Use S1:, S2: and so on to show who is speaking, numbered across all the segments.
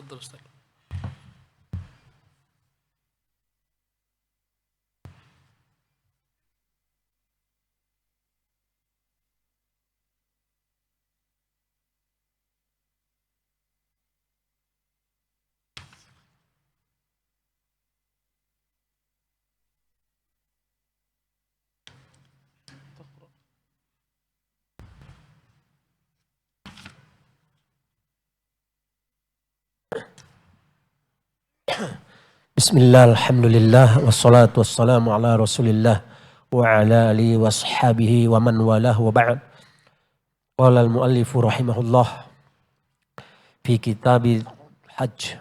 S1: تفضل أستاذ.
S2: Bismillah, alhamdulillah, wassalatu wassalamu ala rasulillah wa ala alihi wa ashabihi wa man walah wa ba'd. Qala al-muallifu rahimahullah fi kitabil hajj.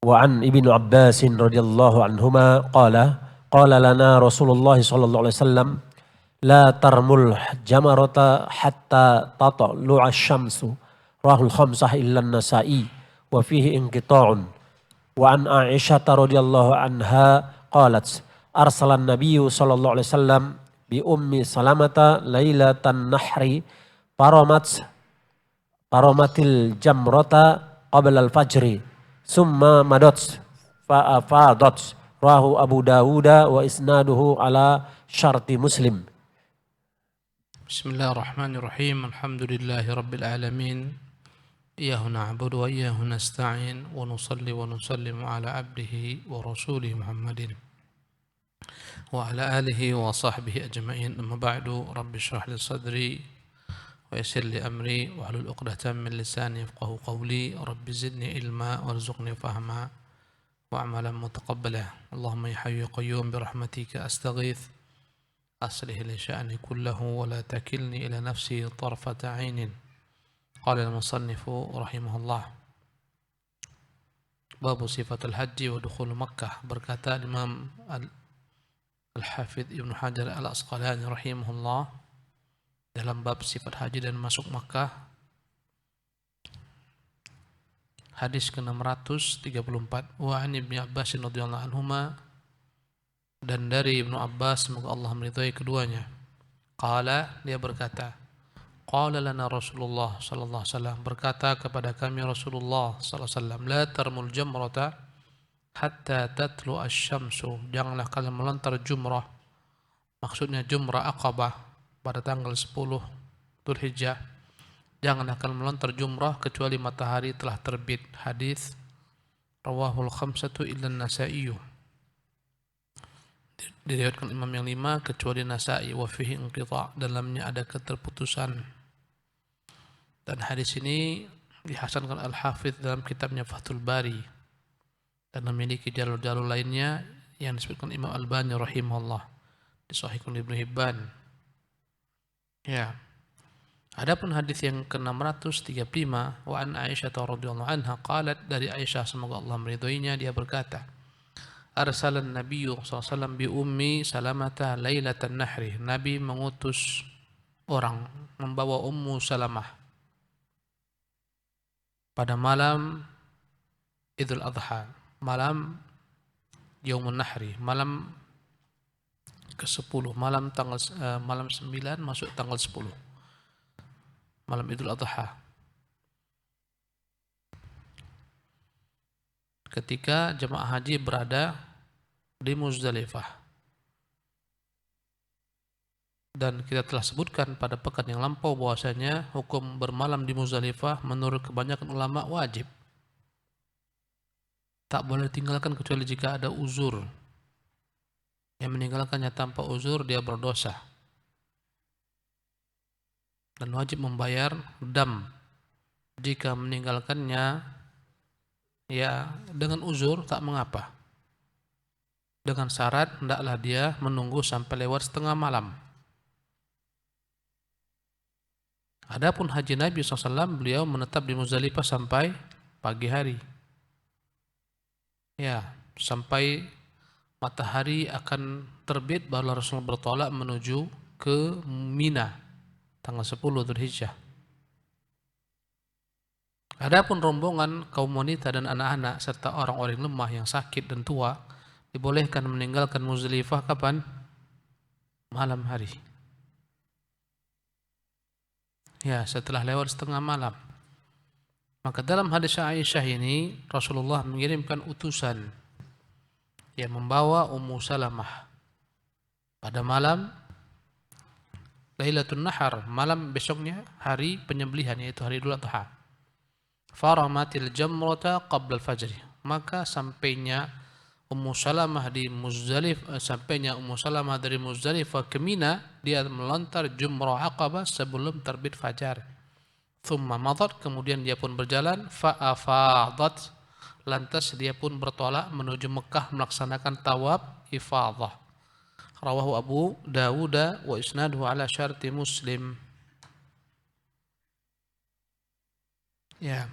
S2: Wa an ibnu Abbas radhiyallahu anhuma qala lana Rasulullah sallallahu alaihi wasallam la tarmul jamarata hatta tatlu'a asy-syamsu. Rahul khamsah illa an-Nasa'i wa fihi inqita'un. Wa an Aisyah radhiyallahu anha qalat arsalan nabiyyu sallallahu alaihi wasallam bi ummi Salamata lailatan nahri paramatil jamrata qabla al-fajri summa madat fa afadat rahu Abu Dawud wa isnaduhu ala syarti Muslim.
S1: Bismillahirrahmanirrahim. Alhamdulillahi rabbil alamin. إياه نعبد وإياه نستعين ونصلي ونسلم على عبده ورسوله محمد وعلى آله وصحبه أجمعين. أما بعد رب اشرح لي صدري ويسر لي أمري واحلل عقدة من لساني يفقهوا قولي. رب زدني علما وارزقني فهما وعملا متقبلا. اللهم يا حي يا قيوم برحمتك أستغيث أصلح لي شأني كله ولا تكلني إلى نفسي طرفة عين. قال المصنف رحمه الله باب صفة الحج ودخول مكة. Berkata Imam Al-Hafidh Ibnu Hajar Al-Asqalani rahimahullah dalam bab sifat haji dan masuk Makkah, hadis ke-634. Wa an Ibnu Abbas radhiyallahu anhuma, dan dari Ibnu Abbas semoga Allah meridhai keduanya, qala, dia berkata, qala lana Rasulullah sallallahu alaihi wasallam, berkata kepada kami Rasulullah sallallahu alaihi wasallam, la tarmul jamrata hatta tatlu asy-syamsu, janganlah kalian melontar jumrah, maksudnya jumrah Aqabah pada tanggal 10 Dzulhijjah, janganlah kalian melontar jumrah kecuali matahari telah terbit. Hadis rawahul khamsatu illa an-Nasa'i, diriwayatkan imam yang 5 kecuali Nasa'i. Wa fihi inqita', dalamnya ada keterputusan. Dan hadis ini dihasankan Al-Hafidh dalam kitabnya Fathul Bari dan memiliki jalur-jalur lainnya yang disebutkan Imam Al-Albani rahimahullah, disahihkan Ibnu Hibban. Ya. Adapun hadis yang ke-635, wa an Aisyah radhiyallahu anha qalat, dari Aisyah semoga Allah meridhoinya, dia berkata, arsalan nabiyyu sallallahu alaihi wasallam bi ummi Salamata lailatan nahri, Nabi mengutus orang membawa Ummu Salamah pada malam Idul Adha, malam Yaumun Nahri, malam ke-10, malam 9 masuk tanggal 10, malam Idul Adha. Ketika jemaah haji berada di Muzdalifah. Dan kita telah sebutkan pada pekan yang lampau bahwasanya hukum bermalam di Muzdalifah menurut kebanyakan ulama wajib. Tak boleh ditinggalkan kecuali jika ada uzur. Yang meninggalkannya tanpa uzur dia berdosa. Dan wajib membayar dam jika meninggalkannya ya dengan uzur tak mengapa. Dengan syarat hendaklah dia menunggu sampai lewat setengah malam. Adapun haji Nabi SAW, beliau menetap di Muzdalifah sampai pagi hari. Ya, sampai matahari akan terbit baru Rasulullah bertolak menuju ke Mina tanggal 10 Dzulhijjah. Adapun rombongan kaum wanita dan anak-anak serta orang-orang lemah yang sakit dan tua dibolehkan meninggalkan Muzdalifah kapan? Malam hari. Ya, setelah lewat setengah malam. Maka dalam hadis Aisyah ini Rasulullah mengirimkan utusan yang membawa Ummu Salamah pada malam Lailatul Nahar, malam besoknya hari penyembelihan yaitu hari Idul Adha. Faramatil jamrata qabla al-fajr. Maka sampainya Ummu Salamah dari Muzdalifah ke Mina, dia melontar jumrah Aqabah sebelum terbit fajar. Thumma madat, kemudian dia pun berjalan, fa'afadat, lantas dia pun bertolak menuju Mekah melaksanakan tawaf ifadah. Rawahu Abu Dawud wa isnaduhu ala syarti Muslim. Ya.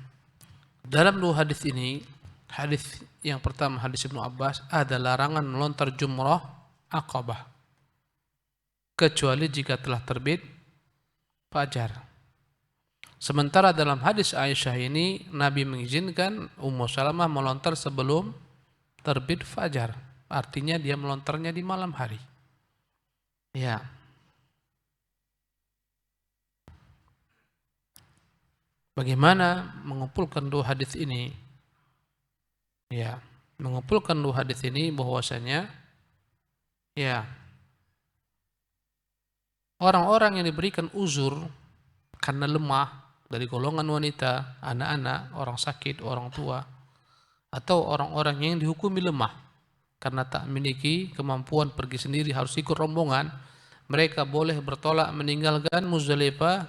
S1: Dalam dua hadis ini, hadis yang pertama hadis Ibnu Abbas ada larangan melontar jumrah Aqabah kecuali jika telah terbit fajar. Sementara dalam hadis Aisyah ini Nabi mengizinkan Ummu Salamah melontar sebelum terbit fajar. Artinya dia melontarnya di malam hari. Ya. Bagaimana mengumpulkan dua hadis ini? Ya, mengumpulkan dua hadis ini bahwasanya ya orang-orang yang diberikan uzur karena lemah dari golongan wanita, anak-anak, orang sakit, orang tua, atau orang-orang yang dihukumi lemah karena tak memiliki kemampuan pergi sendiri harus ikut rombongan, mereka boleh bertolak meninggalkan Muzdalifah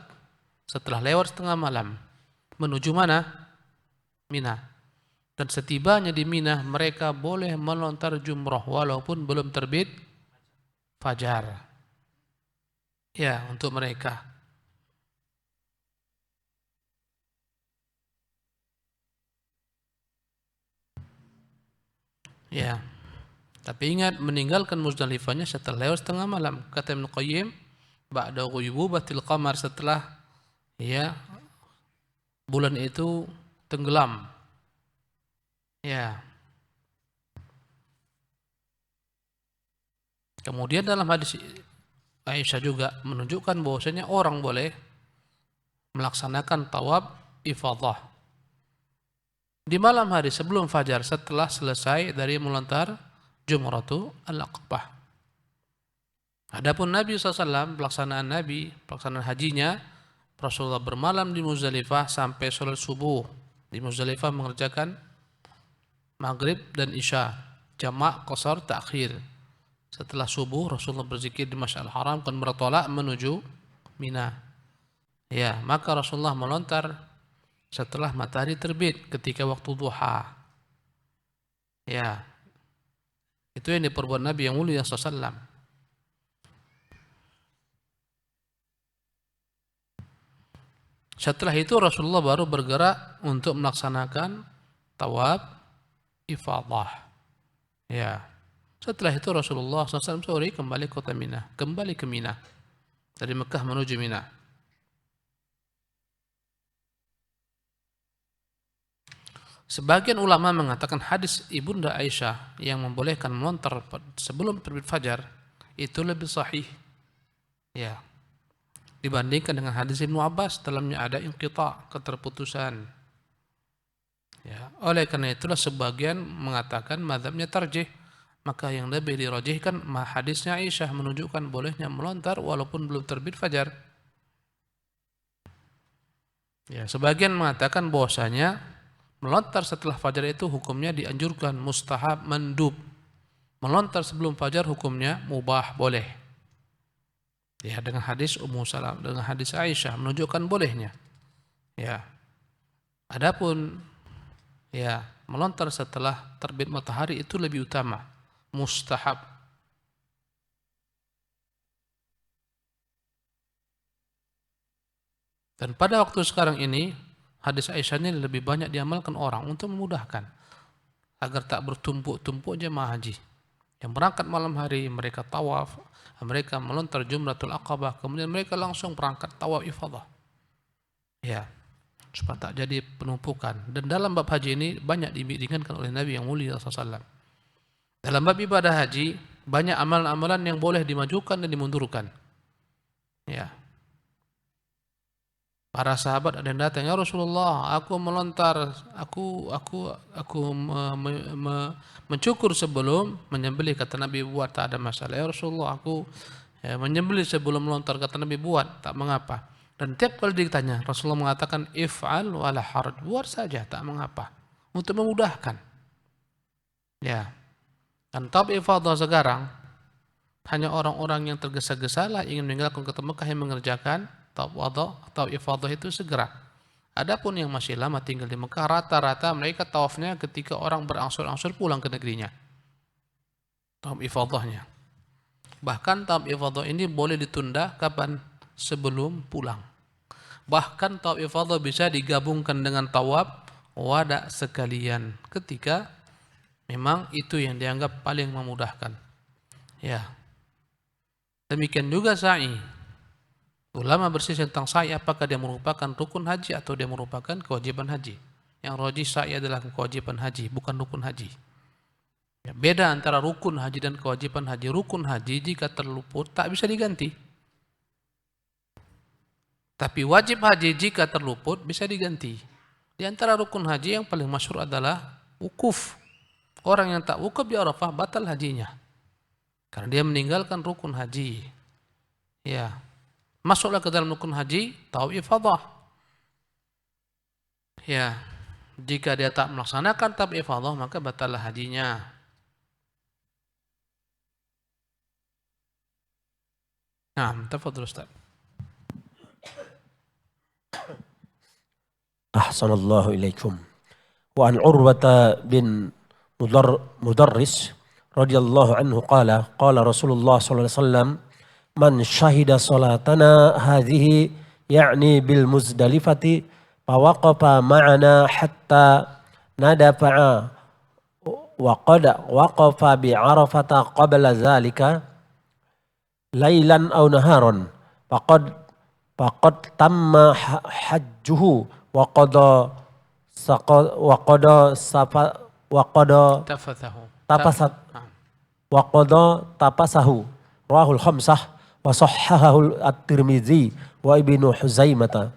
S1: setelah lewat setengah malam menuju mana? Mina. Dan setibanya di Mina mereka boleh melontar jumrah walaupun belum terbit fajar. Ya, untuk mereka. Ya, tapi ingat meninggalkan Muzdalifahnya setelah lewat setengah malam. Kata Ibnu Qayyim, ba'da ghuyubatil qamar, setelah ya bulan itu tenggelam. Ya. Kemudian dalam hadis Aisyah juga menunjukkan bahwasanya orang boleh melaksanakan tawaf ifadah di malam hari sebelum fajar setelah selesai dari melontar Jumratul Aqabah. Adapun Nabi SAW, pelaksanaan hajinya, Rasulullah bermalam di Muzdalifah sampai sholat subuh. Di Muzdalifah mengerjakan maghrib dan isya, jamak qasar ta'khir. Setelah subuh Rasulullah berzikir di Masjidil Haram dan bertolak menuju Mina. Ya, maka Rasulullah melontar setelah matahari terbit ketika waktu duha. Ya. Itu yang diperbuat Nabi yang mulia SAW. Setelah itu Rasulullah baru bergerak untuk melaksanakan tawaf ifadah. Ya. Setelah itu Rasulullah SAW sore kembali ke kota Mina, kembali ke Mina. Dari Mekah menuju Mina. Sebagian ulama mengatakan hadis Ibunda Aisyah yang membolehkan melontar sebelum terbit fajar itu lebih sahih. Ya. Dibandingkan dengan hadis Ibnu Abbas, dalamnya ada inqita', keterputusan. Ya. Oleh karena itulah sebagian mengatakan mazhabnya tarjih, maka yang lebih dirajihkan hadisnya Aisyah menunjukkan bolehnya melontar walaupun belum terbit fajar. Ya, sebagian mengatakan bahwasanya melontar setelah fajar itu hukumnya dianjurkan, mustahab, mandub. Melontar sebelum fajar hukumnya mubah, boleh. Ya, dengan hadis Ummu Salamah, dengan hadis Aisyah menunjukkan bolehnya. Ya. Adapun ya, melontar setelah terbit matahari itu lebih utama, mustahab. Dan pada waktu sekarang ini hadis Aisyah ini lebih banyak diamalkan orang untuk memudahkan agar tak bertumpuk-tumpuk jemaah haji. Yang berangkat malam hari mereka tawaf, mereka melontar Jumratul Aqabah, kemudian mereka langsung berangkat tawaf ifadah. Ya, supaya tak jadi penumpukan. Dan dalam bab haji ini banyak diingatkan oleh Nabi yang mulia SAW. Dalam bab ibadah haji banyak amalan-amalan yang boleh dimajukan dan dimundurkan. Ya. Para sahabat ada yang datang, ya Rasulullah, aku melontar, aku mencukur sebelum menyembelih, kata Nabi buat, tak ada masalah. Ya Rasulullah, aku menyembelih sebelum melontar, kata Nabi buat, tak mengapa. Dan tiap kali ditanya, Rasulullah mengatakan if'al wala haraj, buat saja, tak mengapa, untuk memudahkan. Ya, kan tawaf ifadah sekarang hanya orang-orang yang tergesa-gesa lah ingin meninggalkan kota Mekah yang mengerjakan tawaf ifadah itu segera. Adapun yang masih lama tinggal di Mekah, rata-rata mereka tawafnya ketika orang berangsur-angsur pulang ke negerinya. Tawaf ifadahnya. Bahkan tawaf ifadah ini boleh ditunda kapan? Sebelum pulang. Bahkan tawaf ifadah bisa digabungkan dengan tawaf wada sekalian ketika memang itu yang dianggap paling memudahkan. Ya. Demikian juga sa'i. Ulama berselisih tentang sa'i apakah dia merupakan rukun haji atau dia merupakan kewajiban haji. Yang rajih sa'i adalah kewajiban haji, bukan rukun haji. Ya, beda antara rukun haji dan kewajiban haji. Rukun haji jika terluput tak bisa diganti. Tapi wajib haji jika terluput bisa diganti. Di antara rukun haji yang paling masyhur adalah wukuf. Orang yang tak wukuf di Arafah batal hajinya. Karena dia meninggalkan rukun haji. Ya. Masuklah ke dalam rukun haji tawaf ifadah. Ya. Jika dia tak melaksanakan tawaf ifadah maka batallah hajinya. Nah, tafadhal Ustaz.
S2: Ahsanallahu ilaikum. Wa an Urwata bin Mudarris radhiyallahu anhu qala Rasulullah sallallahu alaihi wasallam man syahida salatana hadhihi ya'ni bil Muzdalifati fawaqafa ma'ana hatta nadafa'a wa qad waqafa bi Arafata qabla zalika lailan aw naharan faqad tamma hajjuhu wa qada tapasahu rawahul khamsah wa sahhahahu at-Tirmidzi wa Ibnu Huzaimah.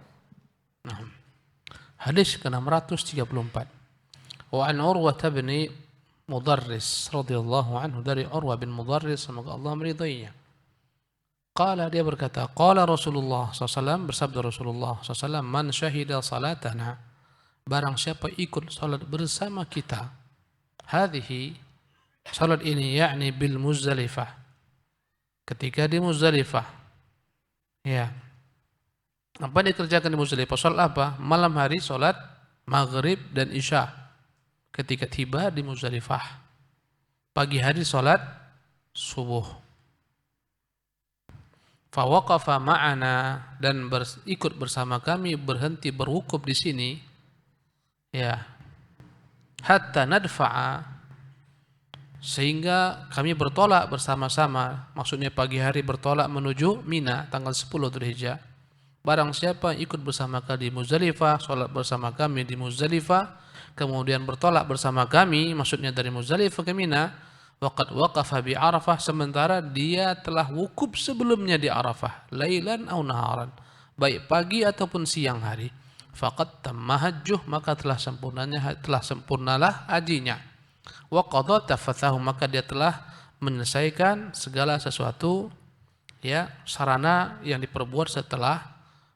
S1: Hadis ke-634. Wa an Urwah bin Mudarris radhiyallahu anhu, dari Urwah bin Mudarris, semoga Allah meridainya. Qala, dia berkata, qala Rasulullah SAW, bersabda Rasulullah SAW, man syahida salatana, barang siapa ikut salat bersama kita, hadhihi, salat ini, yakni bil Muzdalifah, ketika di Muzdalifah. Ya. Apa yang dikerjakan di Muzdalifah? Salat apa? Malam hari salat maghrib dan isya ketika tiba di Muzdalifah. Pagi hari salat subuh. Fawaqafa ma'ana, dan ikut bersama kami, berhenti berwukuf di sini. Ya. Hatta nadfa'a, sehingga kami bertolak bersama-sama. Maksudnya pagi hari bertolak menuju Mina tanggal 10 Dzulhijjah. Barang siapa ikut bersama kami di Muzdalifah, salat bersama kami di Muzdalifah, kemudian bertolak bersama kami, maksudnya dari Muzdalifah ke Mina, waqad waqafa bi Arafah, sementara dia telah wukuf sebelumnya di Arafah, lailan aw naharan, baik pagi ataupun siang hari, faqad tamma hajjuh, maka telah sempurnalah hajinya. Wa qada tafathahu, maka dia telah menyelesaikan segala sesuatu, ya, sarana yang diperbuat setelah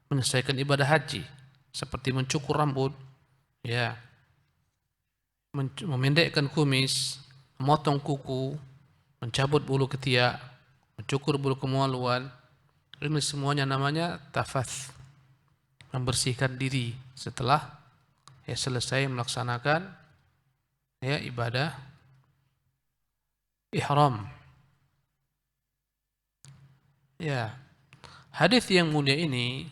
S1: menyelesaikan ibadah haji, seperti mencukur rambut, ya, memendekkan kumis, memotong kuku, mencabut bulu ketiak, mencukur bulu kemaluan. Ini semuanya namanya tafath, membersihkan diri setelah ya selesai melaksanakan ya ibadah ihram. Ya, hadis yang mulia ini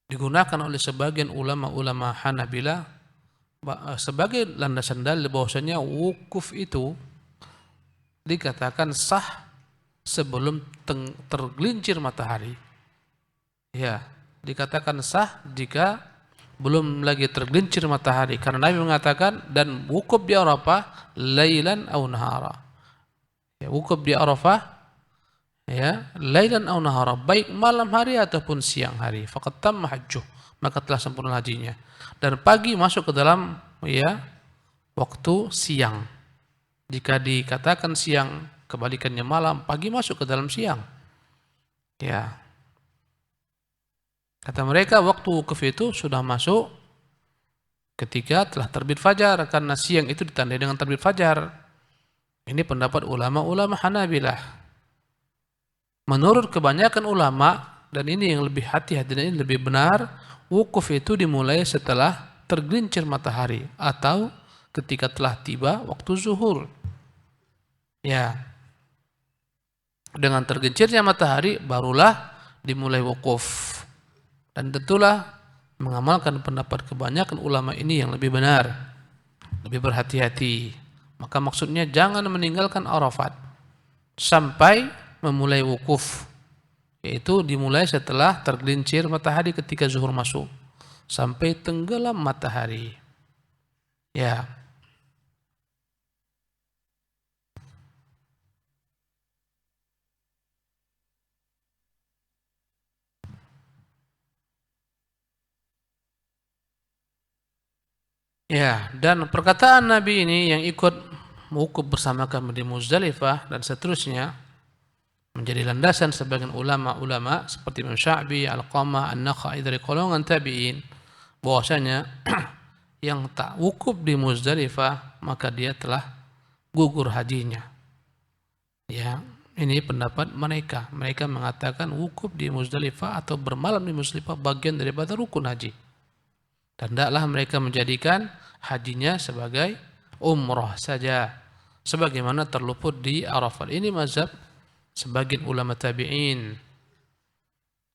S1: digunakan oleh sebagian ulama-ulama Hanabilah sebagai landasan dalil bahwasanya wukuf itu dikatakan sah sebelum tergelincir matahari. Ya, dikatakan sah jika belum lagi tergelincir matahari, karena Nabi mengatakan, dan wukuf di Arafah lailan aw nahara. Ya, wukuf di Arafah ya, lailan aw nahara, baik malam hari ataupun siang hari, faqad tamma hajjuh, maka telah sempurna hajinya. Dan pagi masuk ke dalam ya waktu siang. Jika dikatakan siang, kebalikannya malam, pagi masuk ke dalam siang. Ya. Kata mereka waktu wukuf itu sudah masuk ketika telah terbit fajar, karena siang itu ditandai dengan terbit fajar. Ini pendapat ulama-ulama Hanabilah. Menurut kebanyakan ulama, dan ini yang lebih hati-hati dan ini lebih benar, wukuf itu dimulai setelah tergelincir matahari atau ketika telah tiba waktu zuhur. Ya. Dengan tergelincirnya matahari barulah dimulai wukuf. Dan tentulah mengamalkan pendapat kebanyakan ulama ini yang lebih benar, lebih berhati-hati. Maka maksudnya jangan meninggalkan Arafat sampai memulai wukuf, yaitu dimulai setelah tergelincir matahari ketika zuhur masuk sampai tenggelam matahari. Ya. Ya, dan perkataan Nabi ini yang ikut wukuf bersama kami di Muzdalifah dan seterusnya menjadi landasan sebagian ulama-ulama seperti Imam Sya'bi, Al-Qamah, An-Nakhai dari golongan tabi'in, bahwasanya yang tak wukuf di Muzdalifah maka dia telah gugur hajinya. Ya, ini pendapat mereka. Mereka mengatakan wukuf di Muzdalifah atau bermalam di Muzdalifah bagian daripada rukun haji. Dan tidaklah mereka menjadikan hajinya sebagai umrah saja, sebagaimana terluput di Arafat. Ini mazhab sebagian ulama tabi'in.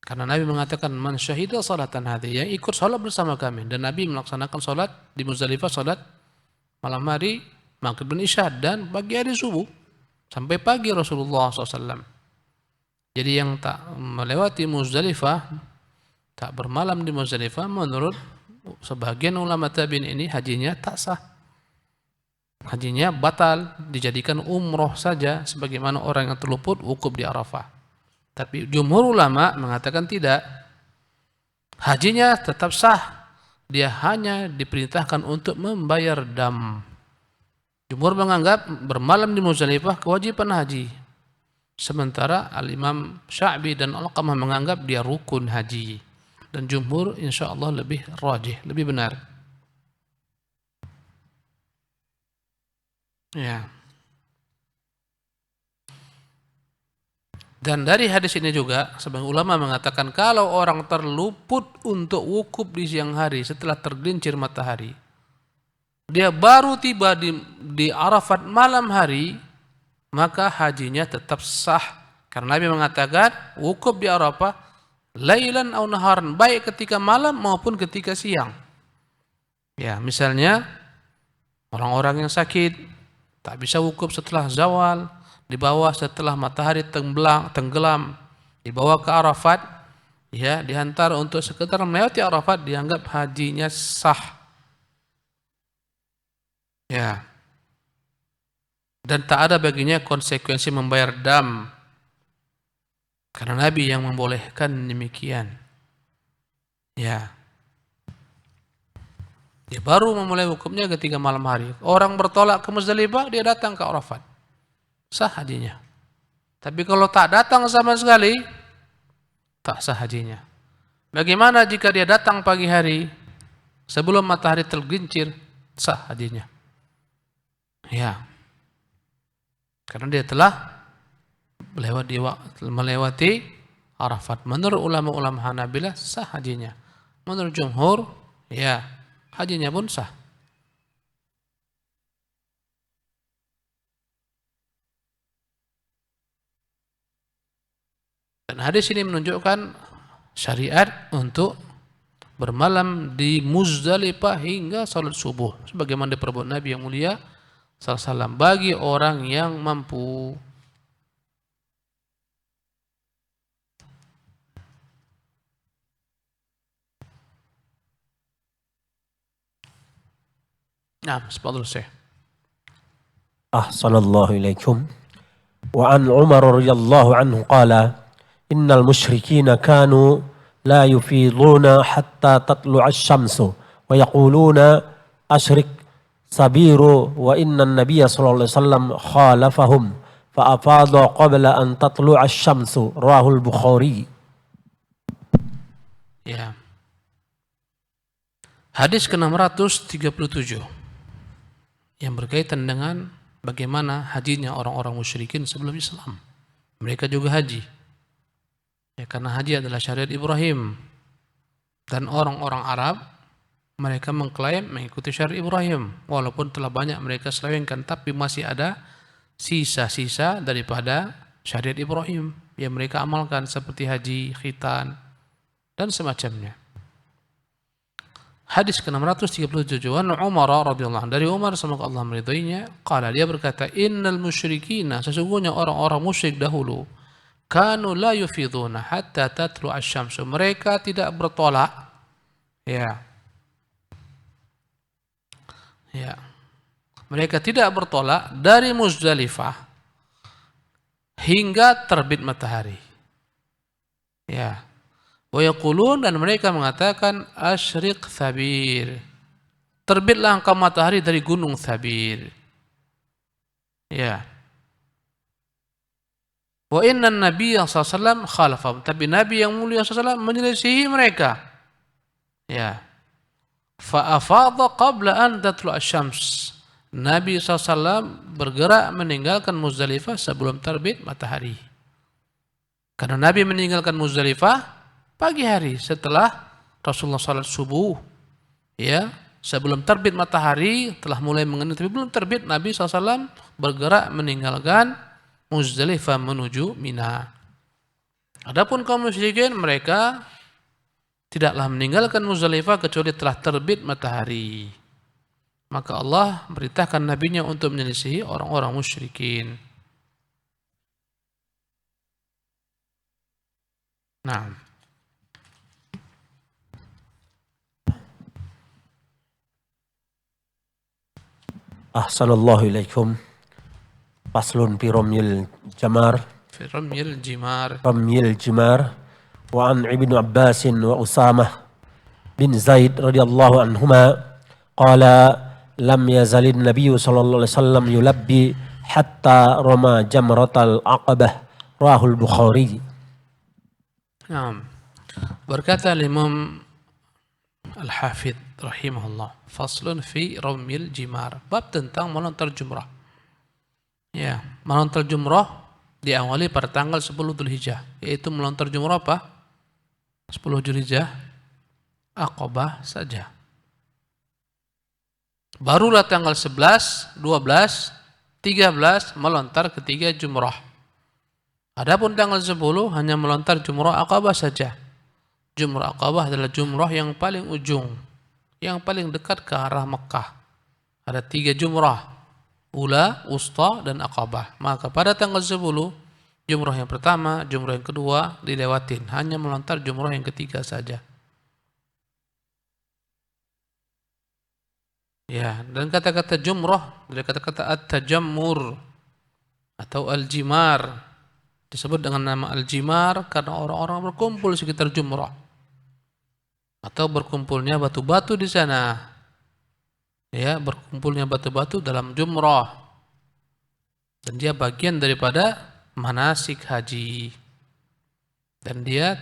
S1: Karena Nabi mengatakan man syahida salatan hadhihi, yang ikut salat bersama kami, dan Nabi melaksanakan salat di Muzdalifah, salat malam hari, maghrib dan isya, dan pagi hari subuh sampai pagi Rasulullah SAW. Jadi yang tak melewati Muzdalifah, tak bermalam di Muzdalifah, menurut sebagian ulama tabi'in ini hajinya tak sah. Hajinya batal, dijadikan umroh saja sebagaimana orang yang terluput wukuf di Arafah. Tapi jumhur ulama mengatakan tidak. Hajinya tetap sah. Dia hanya diperintahkan untuk membayar dam. Jumhur menganggap bermalam di Muzdalifah kewajiban haji. Sementara Al-Imam Sya'bi dan Al-Qamah menganggap dia rukun haji. Dan jumhur insyaallah lebih rajih, lebih benar. Ya. Dan dari hadis ini juga sebagian ulama mengatakan kalau orang terluput untuk wukuf di siang hari setelah tergelincir matahari, dia baru tiba di Arafat malam hari, maka hajinya tetap sah. Karena Nabi mengatakan wukuf di Arafah lailan aw naharan, baik ketika malam maupun ketika siang. Ya, misalnya orang-orang yang sakit tak bisa wukuf setelah zawal, dibawa setelah matahari tenggelam, dibawa ke Arafat, ya, dihantar untuk sekedar melewati Arafat, dianggap hajinya sah. Ya. Dan tak ada baginya konsekuensi membayar dam. Karena Nabi yang membolehkan demikian. Ya. Dia baru memulai wukufnya ketika malam hari. Orang bertolak ke Muzdalifah, dia datang ke Arafat. Sah hajinya. Tapi kalau tak datang sama sekali, tak sah hajinya. Bagaimana jika dia datang pagi hari sebelum matahari tergelincir? Sah hajinya. Ya. Karena dia telah melewati Arafat. Menurut ulama-ulama Hanabilah sah hajinya. Menurut jumhur, ya, hajinya pun sah. Dan hadis ini menunjukkan syariat untuk bermalam di Muzdalifah hingga salat subuh, sebagaimana diperbuat Nabi yang mulia sallallahu alaihi wasallam bagi orang yang mampu. Nah, tafadhol Syekh.
S2: Ahsanallahu ilaikum. Wa an Umar radhiyallahu anhu qala innal musyrikina kanu la yufiduna hatta tatlu'a asy-syamsu wa yaquluna asyrik sabiru wa inna an-nabiyya sallallahu alaihi wasallam khalafahum fa afadha qabla an tatlu'a asy-syamsu rawahul Bukhari.
S1: Ya. Hadis ke-637 yang berkaitan dengan bagaimana hajinya orang-orang musyrikin sebelum Islam. Mereka juga haji. Ya, karena haji adalah syariat Ibrahim. Dan orang-orang Arab, mereka mengklaim mengikuti syariat Ibrahim. Walaupun telah banyak mereka selewengkan, tapi masih ada sisa-sisa daripada syariat Ibrahim yang mereka amalkan seperti haji, khitan, dan semacamnya. Hadis ke-637 an Umar radhiyallahu anhu, dari Umar semoga Allah meridhoinya, qala, dia berkata, innal musyrikina, sesungguhnya orang-orang musyrik dahulu, kanu la yufiduna hatta tatlu asy-syamsu, mereka tidak bertolak, ya, mereka tidak bertolak dari Muzdalifah hingga terbit matahari, ya. Wa yaqulun, dan mereka mengatakan asyriq thabir, terbitlah engkau matahari dari gunung Thabir, ya. Wa inna an-nabiyya sallallahu alaihi wasallam khalafahum, tapi Nabi yang mulia sallallahu alaihi wasallam menyelisihi mereka, ya. Fa afadha qabla an tatlu asy-syams, Nabi SAW bergerak meninggalkan Muzdalifah sebelum terbit matahari. Karena Nabi meninggalkan Muzdalifah pagi hari setelah Rasulullah salat subuh, ya, sebelum terbit matahari telah mulai mengenai, tapi belum terbit, Nabi SAW bergerak meninggalkan Muzdalifah menuju Mina. Adapun kaum musyrikin, mereka tidaklah meninggalkan Muzdalifah kecuali telah terbit matahari. Maka Allah beritakan nabinya untuk menyelisihi orang-orang musyrikin. Nah,
S2: Ahsanallahu ilaikum. Faslun fi ramyil jamar.
S1: fi ramyil jimar.
S2: Ramyil jimar. Wa an Ibnu Abbas wa Usamah bin Zaid radhiyallahu anhuma qala lam yazalin nabiyyu sallallahu alaihi wasallam yulabbi hatta rama jamratal aqabah rahul Bukhari.
S1: Nah, berkata Imam Al-Hafidh rahimahullah, faslun fi ramyil jimar, bab tentang melontar jumrah. Ya, melontar jumrah diawali pada tanggal 10 Dzulhijjah, yaitu melontar jumrah apa? 10 Dzulhijjah, Aqabah saja. Barulah tanggal 11, 12, 13 melontar ketiga jumrah. Adapun tanggal 10 hanya melontar jumrah Aqabah saja. Jumrah Aqabah adalah jumrah yang paling ujung, yang paling dekat ke arah Mekah. Ada 3 jumrah, Ula, Wusta, dan Aqabah. Maka pada tanggal 10, jumrah yang pertama, jumrah yang kedua dilewatin, hanya melontar jumrah yang ketiga saja. Ya, dan kata-kata jumrah dari kata-kata at-tajammur atau al-jimar, disebut dengan nama al-jimar karena orang-orang berkumpul sekitar jumrah atau berkumpulnya batu-batu di sana. Ya, berkumpulnya batu-batu dalam jumrah. Dan dia bagian daripada manasik haji. Dan dia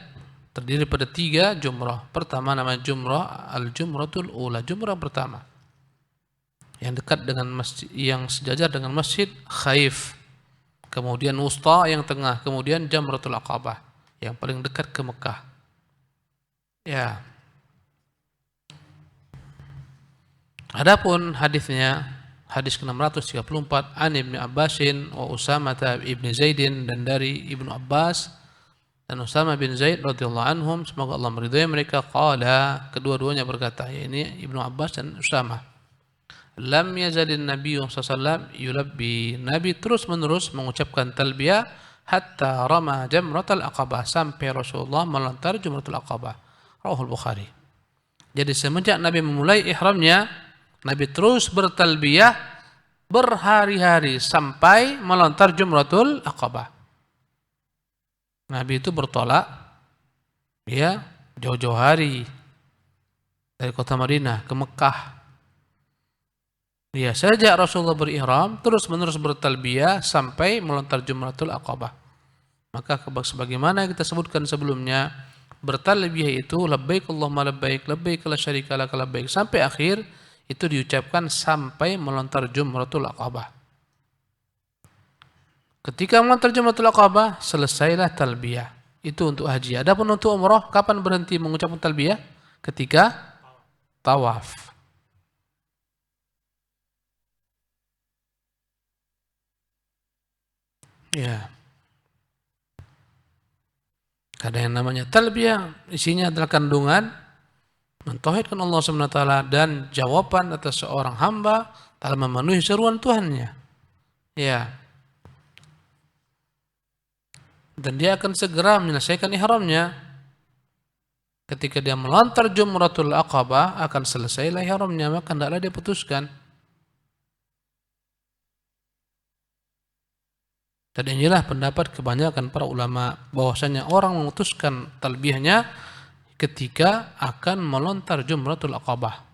S1: terdiri pada 3 jumrah. Pertama namanya jumrah al-jumratul ula, jumrah pertama, yang dekat dengan masjid, yang sejajar dengan Masjid Khaif. Kemudian Wusta yang tengah, kemudian Jamratul Aqabah yang paling dekat ke Mekah. Ya. Adapun hadisnya, hadis ke-634 an Ibnu Abbasin wa Usamah ibn Zaidin, dan dari Ibnu Abbas dan Usamah bin Zaid radhiyallahu anhum, semoga Allah meridhai mereka, qala, kedua-duanya berkata, yakni Ibnu Abbas dan Usamah, lam yazalin Nabi SAW yulabbi, Nabi terus-menerus mengucapkan talbiyah hatta rama jamratul aqabah, sampai Rasulullah melontar jamratul aqabah. Rawahul Bukhari. Jadi semenjak Nabi memulai ihramnya, Nabi terus bertalbiyah berhari-hari sampai melontar Jumratul Aqabah. Nabi itu bertolak ya jauh-jauh hari dari kota Madinah ke Mekah. Ya, sejak Rasulullah berihram terus-menerus bertalbiyah sampai melontar Jumratul Aqabah. Maka sebagaimana kita sebutkan sebelumnya, bertalbiyah itu labbaik Allahumma labbaik, labbaik la syarika lak labbaik sampai akhir itu diucapkan sampai melontar Jumratul Aqabah. Ketika melontar Jumratul Aqabah, selesailah talbiyah. Itu untuk haji. Adapun untuk umrah, kapan berhenti mengucapkan talbiyah? Ketika tawaf. Ya. Karena yang namanya talbiyah isinya adalah kandungan mentauhidkan Allah SWT dan jawaban atas seorang hamba dalam memenuhi seruan Tuhannya. Ya. Dan dia akan segera menyelesaikan ihramnya. Ketika dia melontar Jumratul Aqabah akan selesailah ihramnya, maka hendaklah dia putuskan. Dan inilah pendapat kebanyakan para ulama bahwasanya orang memutuskan talbiyahnya ketika akan melontar Jumratul Aqabah.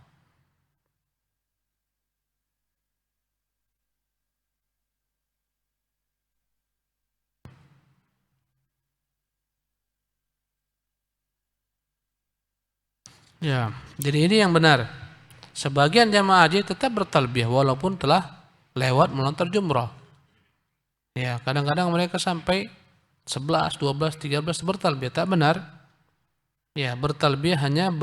S1: Ya, jadi ini yang benar. Sebagian jamaah haji tetap bertalbiyah walaupun telah lewat melontar jumrah. Ya, kadang-kadang mereka sampai 11, 12, 13 bertalbiyah. Tak benar. Ya, bertalbiyah hanya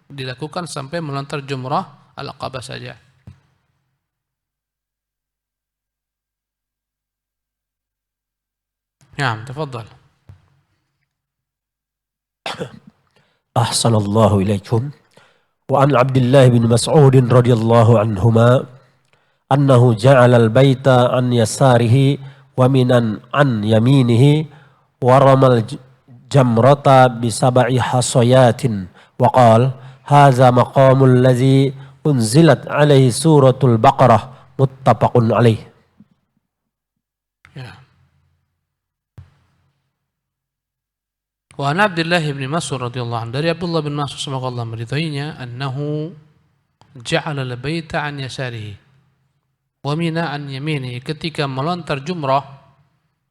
S1: dilakukan sampai melontar jumrah al-Aqabah saja. Ya, tafadhal.
S2: Ahsanallahu ilaikum. Wa an Abdullah bin Mas'ud radhiyallahu anhuma annahu ja'ala al-baita an yasarihi wa minan an yaminihi wa ramal jamrata bi sab'i hasayatin wa qala hadza maqamul ladzi unzilat alaihi suratul Baqarah muttafaqun alaih.
S1: Ya. Wa an Abdullah bin Mas'ud radhiyallahu anhu, dari Abdullah bin Mas'ud semoga Allah meridhoinya, annahu ja'ala al-baita an yasarihi wa mina an yaminihi, ketika melontar jumrah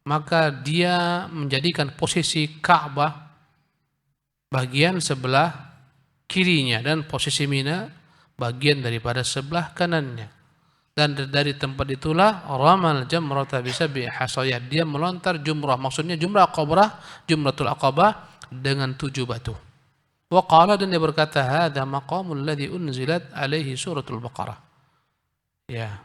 S1: maka dia menjadikan posisi Ka'bah bagian sebelah kirinya dan posisi Mina bagian daripada sebelah kanannya. Dan dari tempat itulah ramal jamrata bisab'i hasayat, dia melontar jumrah, maksudnya jumrah Aqabah, Jumratul Aqabah dengan 7 batu. Wa qala, dan dia berkata, hadza maqamul ladzi unzilat alaihi suratul Baqarah. Ya.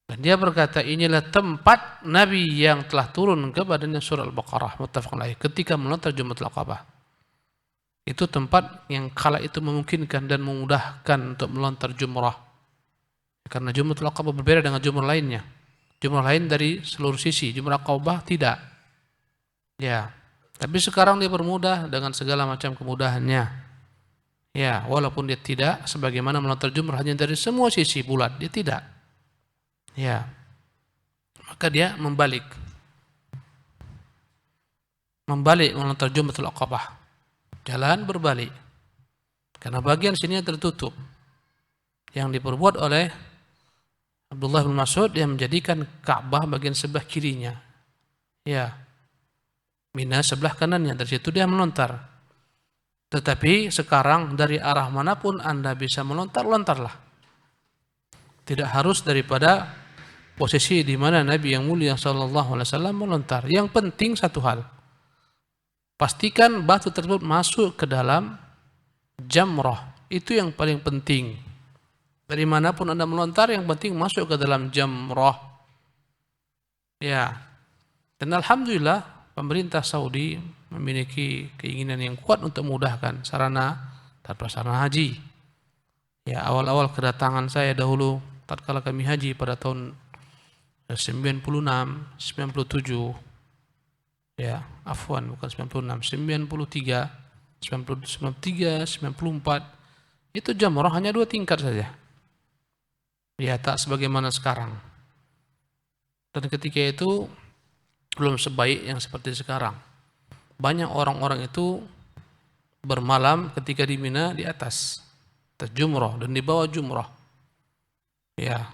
S1: Dan dia berkata, inilah tempat Nabi yang telah turun kepadanya surah Al-Baqarah, muttafaqun alaih, ketika melontar Jumratul Aqabah. Itu tempat yang kala itu memungkinkan dan memudahkan untuk melontar jumrah. Karena Jumratul Aqabah berbeda dengan jumrah lainnya. Jumrah lain dari seluruh sisi, Jumrah Aqabah tidak. Ya, tapi sekarang dia bermudah dengan segala macam kemudahannya. Ya, walaupun dia tidak sebagaimana melontar jumrah hanya dari semua sisi bulat, dia tidak. Ya, maka dia membalik melontar Jumratul Aqabah. Jalan berbalik. Karena bagian sini tertutup. Yang diperbuat oleh Abdullah bin Mas'ud yang menjadikan Ka'bah bagian sebelah kirinya. Ya. Mina sebelah kanannya. Dari situ dia melontar. Tetapi sekarang dari arah manapun Anda bisa melontar, lontarlah. Tidak harus daripada posisi di mana Nabi yang mulia sallallahu alaihi wasallam melontar. Yang penting satu hal. Pastikan batu tersebut masuk ke dalam jamrah. Itu yang paling penting. Dari manapun Anda melontar, yang penting masuk ke dalam jamrah. Ya. Dan alhamdulillah pemerintah Saudi memiliki keinginan yang kuat untuk memudahkan sarana dan prasarana haji. Ya, awal-awal kedatangan saya dahulu tatkala kami haji pada tahun 96, 97. Ya, afwan, bukan 96, 93, 93, 94. Itu jamrah hanya 2 tingkat saja. Ya, tak sebagaimana sekarang. Dan ketika itu belum sebaik yang seperti sekarang. Banyak orang-orang itu bermalam ketika di Mina di atas jumrah dan di bawah jumrah. Ya,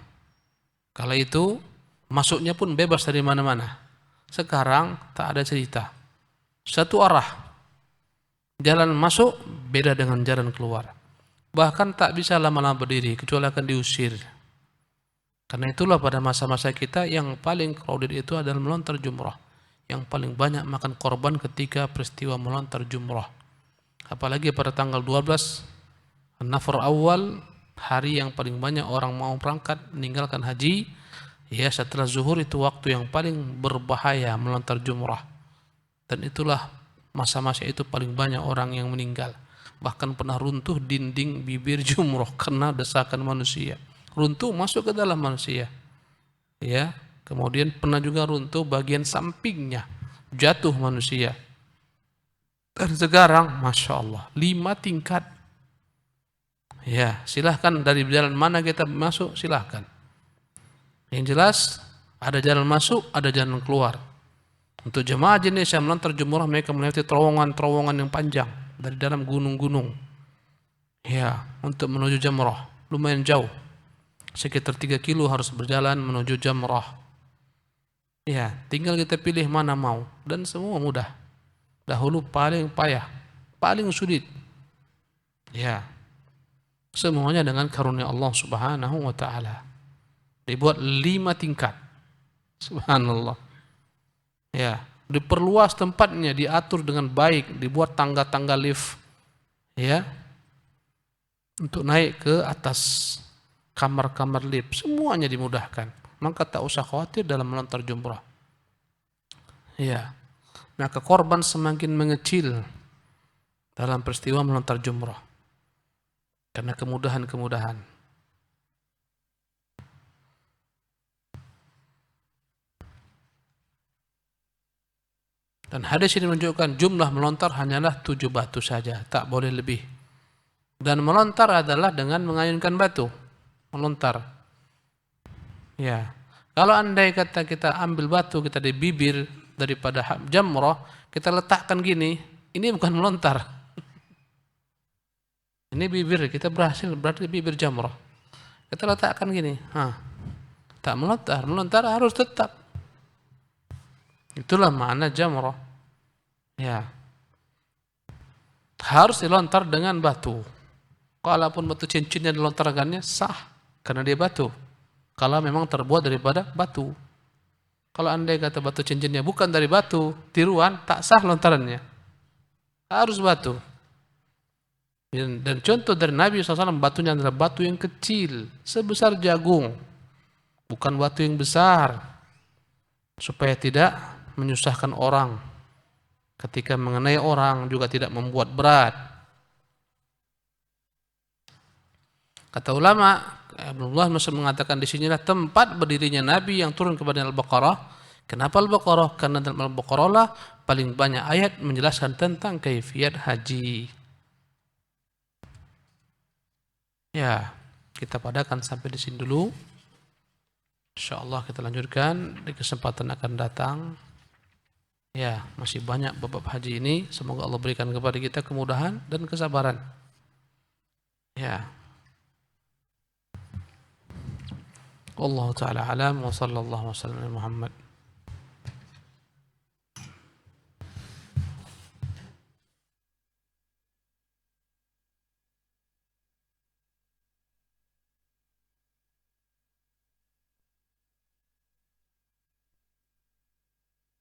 S1: kala itu masuknya pun bebas dari mana-mana. Sekarang tak ada cerita. Satu arah. Jalan masuk beda dengan jalan keluar. Bahkan tak bisa lama-lama berdiri kecuali akan diusir. Karena itulah pada masa-masa kita yang paling crowded itu adalah melontar jumrah. Yang paling banyak makan korban ketika peristiwa melontar jumrah. Apalagi pada tanggal 12 Nafar awal, hari yang paling banyak orang mau berangkat meninggalkan haji. Ya, setelah zuhur itu waktu yang paling berbahaya melontar jumrah. Dan itulah masa-masa itu paling banyak orang yang meninggal. Bahkan pernah runtuh dinding bibir jumrah karena desakan manusia. Runtuh masuk ke dalam manusia. Ya, kemudian pernah juga runtuh bagian sampingnya, jatuh manusia. Dan sekarang, masya Allah, 5 tingkat. Ya, silahkan dari jalan mana kita masuk, silahkan. Yang jelas, ada jalan masuk, ada jalan keluar. Untuk jemaah jenis yang melontar jumrah, mereka melewati terowongan-terowongan yang panjang dari dalam gunung-gunung. Ya, untuk menuju jamrah, lumayan jauh. Sekitar 3 kilo harus berjalan menuju jamrah. Ya, tinggal kita pilih mana mau. Dan semua mudah. Dahulu paling payah, paling sulit. Ya, semuanya dengan karunia Allah Subhanahu wa ta'ala. Dibuat 5 tingkat. Subhanallah. Ya, diperluas tempatnya, diatur dengan baik, dibuat tangga-tangga lift. Ya, untuk naik ke atas kamar-kamar lift, semuanya dimudahkan. Maka tak usah khawatir dalam melontar jumrah. Ya, maka korban semakin mengecil dalam peristiwa melontar jumrah karena kemudahan-kemudahan. Dan hadis ini menunjukkan jumlah melontar hanyalah 7 batu saja, tak boleh lebih. Dan melontar adalah dengan mengayunkan batu, melontar. Ya, kalau andai kata kita ambil batu kita di bibir daripada jamrah, kita letakkan gini, ini bukan melontar. Ini bibir, kita berhasil berarti bibir jamrah. Kita letakkan gini, tak melontar, melontar harus tetap. Itulah makna jamrah. Ya, harus dilontar dengan batu. Kalaupun batu cincinnya dilontarkannya sah, karena dia batu. Kalau memang terbuat daripada batu. Kalau andai kata batu cincinnya bukan dari batu, tiruan, tak sah lontarannya. Harus batu. Dan contoh dari Nabi SAW, batunya adalah batu yang kecil, sebesar jagung. Bukan batu yang besar. Supaya tidak menyusahkan orang. Ketika mengenai orang juga tidak membuat berat. Kata ulama, Abdullah Mas'ud mengatakan di sinilah tempat berdirinya Nabi yang turun kepada Al-Baqarah. Kenapa Al-Baqarah? Karena dalam Al-Baqarah lah paling banyak ayat menjelaskan tentang kaifiyat haji. Ya, kita padakan sampai di sini dulu. InsyaAllah kita lanjutkan di kesempatan akan datang. Ya, masih banyak bab haji ini. Semoga Allah berikan kepada kita kemudahan dan kesabaran. Ya. Allah Ta'ala alam wa sallallahu wa sallam Muhammad.